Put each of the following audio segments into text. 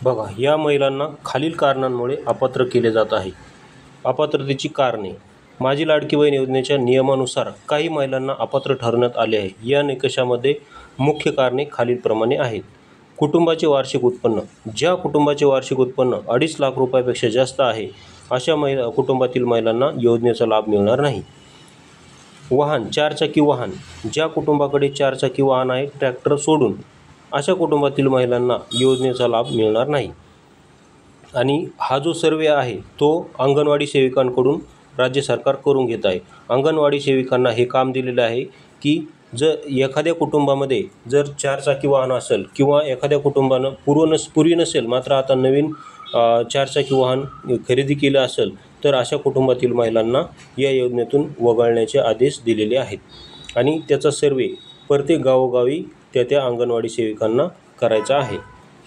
बघा, या महिलांना खालील कारणांमुळे अपात्र केले जात आहे. अपात्रतेची कारणे. माझी लाडकी बहीण योजनेच्या नियमानुसार काही महिलांना अपात्र ठरवण्यात आले आहे. या निकषामध्ये मुख्य कारणे खालीलप्रमाणे आहेत. कुटुंबाचे वार्षिक उत्पन्न. ज्या कुटुंबाचे वार्षिक उत्पन्न 2.5 लाख रुपयापेक्षा जास्त आहे अशा कुटुंबातील महिलांना योजनेचा लाभ मिळणार नाही. वाहन. 4चाकी वाहन. ज्या कुटुंबाकडे 4चाकी वाहन आहे, ट्रॅक्टर सोडून, अशा कुटुंबातील महिलांना योजनेचा लाभ मिळणार नाही. आणि हा जो सर्वे आहे तो अंगणवाडी सेविकांकडून राज्य सरकार करून घेत आहे. अंगणवाडी सेविकांना हे काम दिलेलं आहे की जर एखाद्या कुटुंबामध्ये जर 4चाकी वाहन असेल किंवा एखाद्या कुटुंबानं पूर्वी नसेल मात्र आता नवीन 4चाकी वाहन खरेदी केलं असेल तर अशा कुटुंबातील महिलांना या योजनेतून वगळण्याचे आदेश दिलेले आहेत. आणि त्याचा सर्वे प्रत्येक गावोगावी त्या अंगणवाडी सेविकांना करायचा आहे.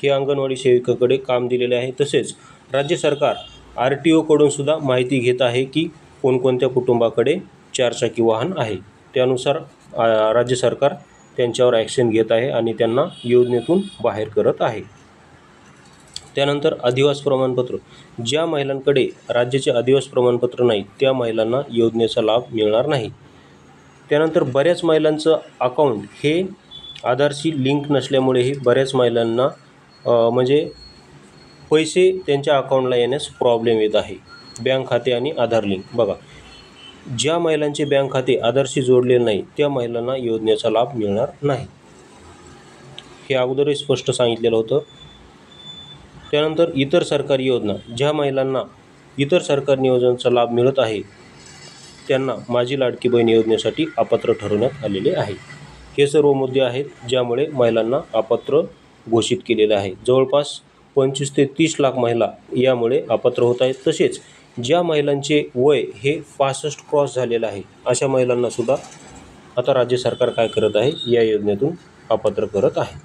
हे अंगणवाडी सेविकाकडे काम दिलेले आहे. तसेच राज्य सरकार RTOकडून सुद्धा माहिती घेत आहे की कोणकोणत्या कुटुंबाकडे 4चाकी वाहन आहे. त्यानुसार राज्य सरकार त्यांच्यावर ॲक्शन घेत आहे आणि त्यांना योजनेतून बाहेर करत आहे. त्यानंतर अधिवास प्रमाणपत्र. ज्या महिलांकडे राज्याचे अधिवास प्रमाणपत्र नाही त्या महिलांना योजनेचा लाभ मिळणार नाही. त्यानंतर बऱ्याच महिलांचं अकाउंट हे आधारशी लिंक नसल्यामुळेही बऱ्याच महिलांना म्हणजे पैसे त्यांच्या अकाउंटला येण्यास प्रॉब्लेम येत आहे. बँक खाते आणि आधार लिंक. बघा, ज्या महिलांचे बँक खाते आधारशी जोडलेले नाही त्या महिलांना योजनेचा लाभ मिळणार नाही. हे अगोदरही स्पष्ट सांगितलेलं होतं. त्यानंतर इतर सरकारी योजना. ज्या महिलांना इतर सरकारी योजनांचा लाभ मिळत आहे त्यांना माझी लाडकी बहीण योजनेसाठी अपात्र ठरवण्यात आलेले आहे. हे सर्व मुद्दे आहेत ज्यामुळे महिलांना अपात्र घोषित केलेले आहे. जवळपास 25 ते 30 लाख महिला यामुळे अपात्र होत आहेत. तसेच ज्या महिलांचे वय हे 65 क्रॉस झालेलं आहे अशा महिलांनासुद्धा आता राज्य सरकार काय करत आहे, या योजनेतून अपात्र करत आहे.